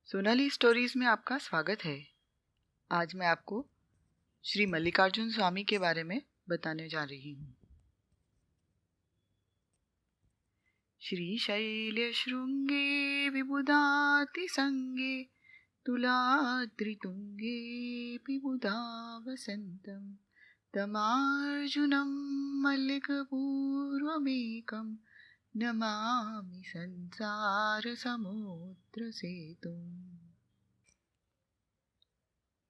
Sonali stories में आपका स्वागत है। आज मैं आपको श्री मल्लिकार्जुन स्वामी के बारे में बताने जा रही हूँ। श्रीशैल शृंगे विबुधाति संगे तुलाद्रितुंगे विबुधा वसंतम तमार्जुनं मल्लिकपूर्वमेकं नमामि संसार समुद्र सेतुम्।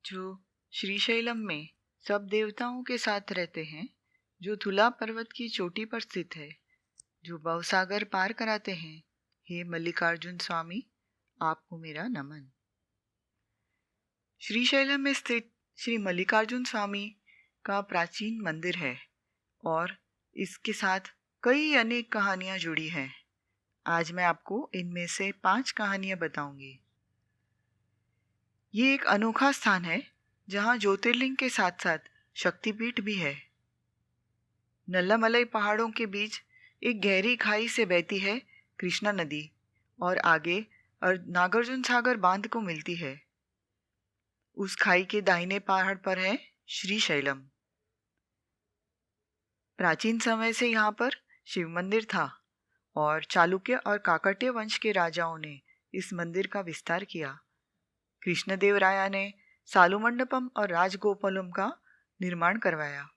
जो श्रीशैलम में सब देवताओं के साथ रहते हैं, जो तुला पर्वत की चोटी पर स्थित है, जो भवसागर पार कराते हैं, हे मल्लिकार्जुन स्वामी, आपको मेरा नमन। श्रीशैलम में स्थित श्री मल्लिकार्जुन स्वामी का प्राचीन मंदिर है और इसके साथ कई अनेक कहानियां जुड़ी हैं। आज मैं आपको इनमें से 5 कहानियां बताऊंगी। ये एक अनोखा स्थान है जहाँ ज्योतिर्लिंग के साथ साथ शक्तिपीठ भी है। नल्लामलई पहाड़ों के बीच एक गहरी खाई से बहती है कृष्णा नदी और आगे नागार्जुन सागर बांध को मिलती है। उस खाई के दाहिने पहाड़ पर है श्रीशैलम। प्राचीन समय से यहाँ पर शिव मंदिर था और चालुक्य और काकटिय वंश के राजाओं ने इस मंदिर का विस्तार किया। कृष्णदेवराया ने सालुमंडपम और राजगोपुलम का निर्माण करवाया।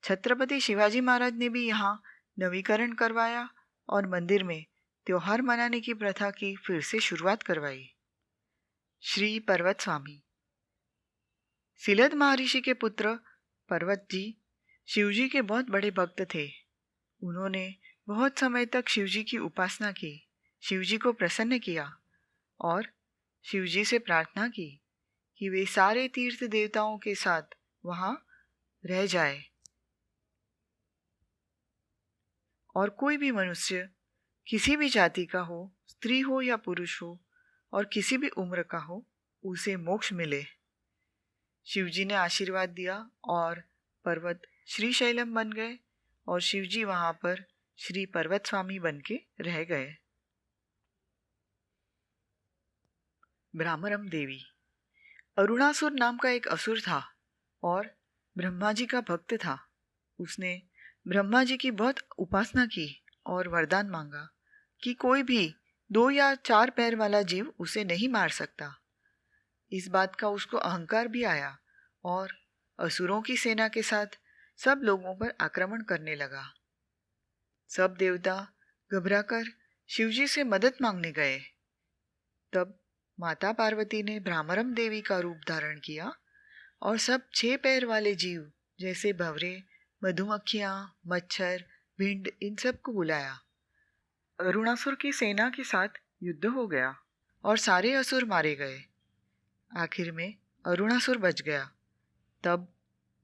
छत्रपति शिवाजी महाराज ने भी यहाँ नवीकरण करवाया और मंदिर में त्योहार मनाने की प्रथा की फिर से शुरुआत करवाई। श्री पर्वत स्वामी सिलद महर्षि के पुत्र पर्वत जी शिवजी के बहुत बड़े भक्त थे। उन्होंने बहुत समय तक शिवजी की उपासना की, शिवजी को प्रसन्न किया और शिवजी से प्रार्थना की कि वे सारे तीर्थ देवताओं के साथ वहां रह जाए और कोई भी मनुष्य किसी भी जाति का हो, स्त्री हो या पुरुष हो और किसी भी उम्र का हो, उसे मोक्ष मिले। शिवजी ने आशीर्वाद दिया और पर्वत श्रीशैलम बन गए और शिवजी वहां पर श्री पर्वत स्वामी बन के रह गए। ब्राह्मरम देवी अरुणासुर नाम का एक असुर था और ब्रह्मा जी का भक्त था। उसने ब्रह्मा जी की बहुत उपासना की और वरदान मांगा कि कोई भी 2 या 4 पैर वाला जीव उसे नहीं मार सकता। इस बात का उसको अहंकार भी आया और असुरों की सेना के साथ सब लोगों पर आक्रमण करने लगा। सब देवता घबराकर शिवजी से मदद मांगने गए। तब माता पार्वती ने ब्राह्मरम देवी का रूप धारण किया और सब 6 पैर वाले जीव जैसे भंवरे, मधुमक्खियां, मच्छर, भिंड इन सब को बुलाया। अरुणासुर की सेना के साथ युद्ध हो गया और सारे असुर मारे गए। आखिर में अरुणासुर बच गया। तब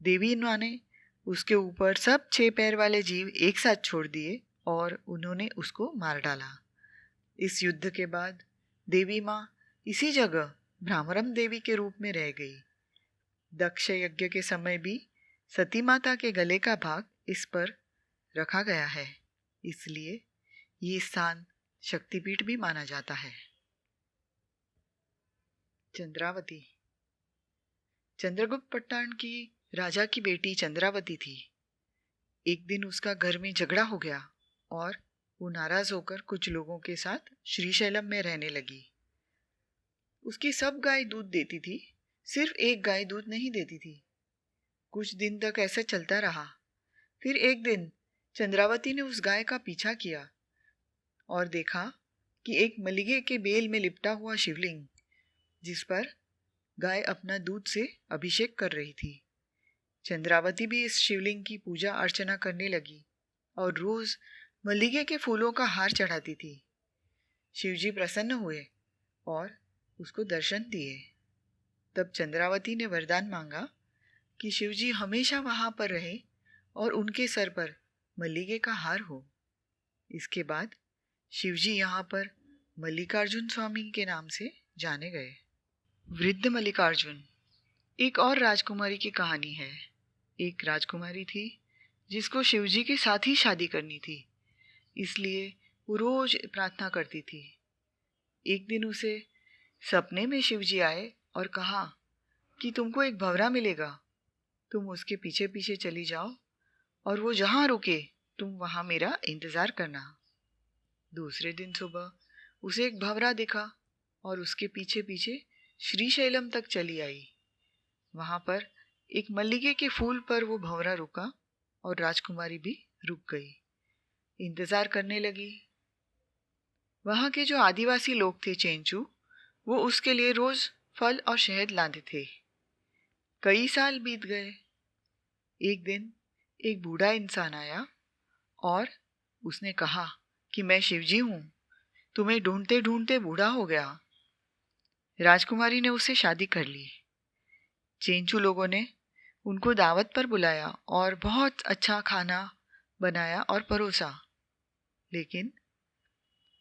देवी माँ ने उसके ऊपर सब 6 पैर वाले जीव एक साथ छोड़ दिए और उन्होंने उसको मार डाला। इस युद्ध के बाद देवी माँ इसी जगह ब्राह्मरम देवी के रूप में रह गई। दक्ष यज्ञ के समय भी सती माता के गले का भाग इस पर रखा गया है, इसलिए ये स्थान शक्तिपीठ भी माना जाता है। चंद्रावती चंद्रगुप्त पट्टान की राजा की बेटी चंद्रावती थी। एक दिन उसका घर में झगड़ा हो गया और वो नाराज होकर कुछ लोगों के साथ श्रीशैलम में रहने लगी। उसकी सब गाय दूध देती थी, सिर्फ एक गाय दूध नहीं देती थी। कुछ दिन तक ऐसा चलता रहा। फिर एक दिन चंद्रावती ने उस गाय का पीछा किया और देखा कि एक मलिगे के बेल में लिपटा हुआ शिवलिंग, जिस पर गाय अपना दूध से अभिषेक कर रही थी। चंद्रावती भी इस शिवलिंग की पूजा अर्चना करने लगी और रोज मल्लिगे के फूलों का हार चढ़ाती थी। शिवजी प्रसन्न हुए और उसको दर्शन दिए। तब चंद्रावती ने वरदान मांगा कि शिवजी हमेशा वहां पर रहे और उनके सर पर मल्लिगे का हार हो। इसके बाद शिवजी यहाँ पर मल्लिकार्जुन स्वामी के नाम से जाने गए। वृद्ध मल्लिकार्जुन एक और राजकुमारी की कहानी है। एक राजकुमारी थी जिसको शिवजी के साथ ही शादी करनी थी, इसलिए वो रोज प्रार्थना करती थी। एक दिन उसे सपने में शिवजी आए और कहा कि तुमको एक भंवरा मिलेगा, तुम उसके पीछे पीछे चली जाओ और वो जहाँ रुके तुम वहाँ मेरा इंतज़ार करना। दूसरे दिन सुबह उसे एक भंवरा दिखा और उसके पीछे पीछे श्रीशैलम तक चली आई। वहाँ पर एक मल्लिके के फूल पर वो भंवरा रुका और राजकुमारी भी रुक गई, इंतज़ार करने लगी। वहाँ के जो आदिवासी लोग थे चेंचू, वो उसके लिए रोज़ फल और शहद लाते थे। कई साल बीत गए। एक दिन एक बूढ़ा इंसान आया और उसने कहा कि मैं शिवजी हूँ, तुम्हें ढूंढते ढूंढते बूढ़ा हो गया। राजकुमारी ने उससे शादी कर ली। चेंचू लोगों ने उनको दावत पर बुलाया और बहुत अच्छा खाना बनाया और परोसा, लेकिन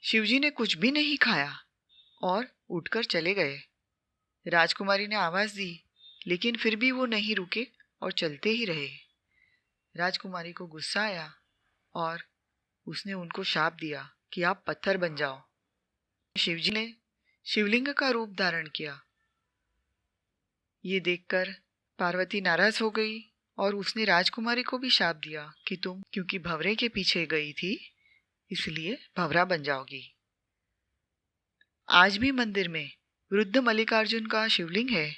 शिवजी ने कुछ भी नहीं खाया और उठकर चले गए। राजकुमारी ने आवाज़ दी, लेकिन फिर भी वो नहीं रुके और चलते ही रहे। राजकुमारी को गुस्सा आया और उसने उनको शाप दिया कि आप पत्थर बन जाओ। शिवजी ने शिवलिंग का रूप धारण किया। ये देखकर पार्वती नाराज हो गई और उसने राजकुमारी को भी शाप दिया कि तुम क्योंकि भंवरे के पीछे गई थी इसलिए भंवरा बन जाओगी। आज भी मंदिर में वृद्ध मल्लिकार्जुन का शिवलिंग है,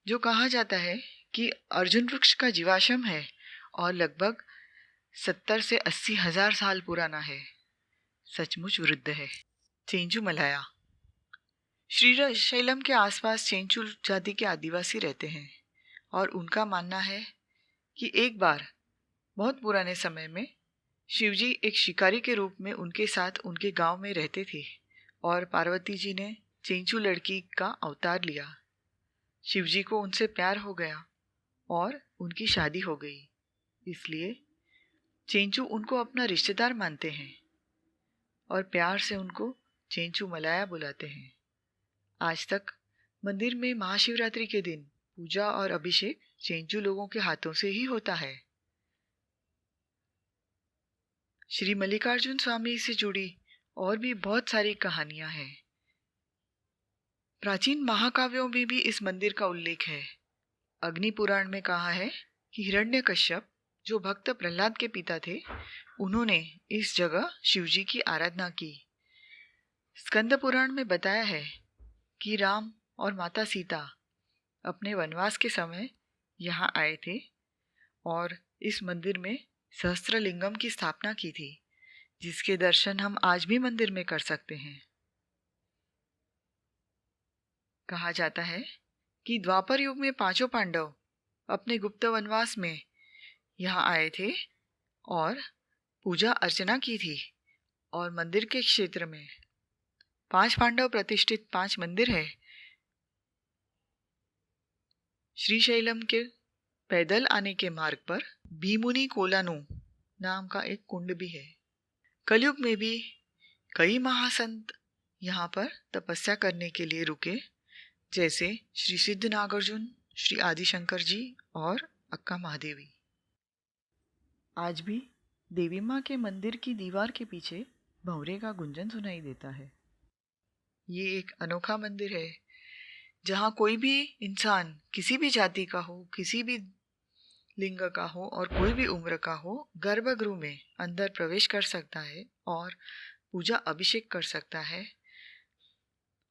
जो कहा जाता है कि अर्जुन वृक्ष का जीवाश्म है और लगभग 70 से 80 हजार साल पुराना है। सचमुच वृद्ध है। चेंचू मलाया। श्रीशैलम के आसपास चेंचू जाति के आदिवासी रहते हैं और उनका मानना है कि एक बार बहुत पुराने समय में शिवजी एक शिकारी के रूप में उनके साथ उनके गांव में रहते थे और पार्वती जी ने चेंचू लड़की का अवतार लिया। शिवजी को उनसे प्यार हो गया और उनकी शादी हो गई, इसलिए चेंचू उनको अपना रिश्तेदार मानते हैं और प्यार से उनको चेंचू मलाया बुलाते हैं। आज तक मंदिर में महाशिवरात्रि के दिन पूजा और अभिषेक चेंचू लोगों के हाथों से ही होता है। श्री मल्लिकार्जुन स्वामी से जुड़ी और भी बहुत सारी कहानियां हैं। प्राचीन महाकाव्यों में भी इस मंदिर का उल्लेख है। अग्नि पुराण में कहा है कि हिरण्यकश्यप, जो भक्त प्रहलाद के पिता थे, उन्होंने इस जगह शिवजी की आराधना की। स्कंद पुराण में बताया है कि राम और माता सीता अपने वनवास के समय यहाँ आए थे और इस मंदिर में सहस्त्रलिंगम की स्थापना की थी, जिसके दर्शन हम आज भी मंदिर में कर सकते हैं। कहा जाता है कि द्वापर युग में पांचों पांडव अपने गुप्त वनवास में यहाँ आए थे और पूजा अर्चना की थी और मंदिर के क्षेत्र में 5 पांडव प्रतिष्ठित 5 मंदिर है। श्रीशैलम के पैदल आने के मार्ग पर भीमुनी कोलानू नाम का एक कुंड भी है। कलयुग में भी कई महासंत यहाँ पर तपस्या करने के लिए रुके, जैसे श्री सिद्ध नागार्जुन, श्री आदिशंकर जी और अक्का महादेवी। आज भी देवी माँ के मंदिर की दीवार के पीछे भंवरे का गुंजन सुनाई देता है। ये एक अनोखा मंदिर है जहाँ कोई भी इंसान किसी भी जाति का हो, किसी भी लिंग का हो और कोई भी उम्र का हो, गर्भगृह में अंदर प्रवेश कर सकता है और पूजा अभिषेक कर सकता है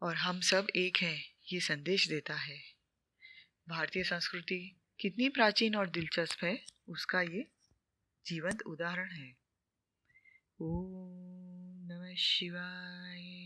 और हम सब एक हैं, ये संदेश देता है। भारतीय संस्कृति कितनी प्राचीन और दिलचस्प है, उसका ये जीवंत उदाहरण है। ओम नमः शिवाय।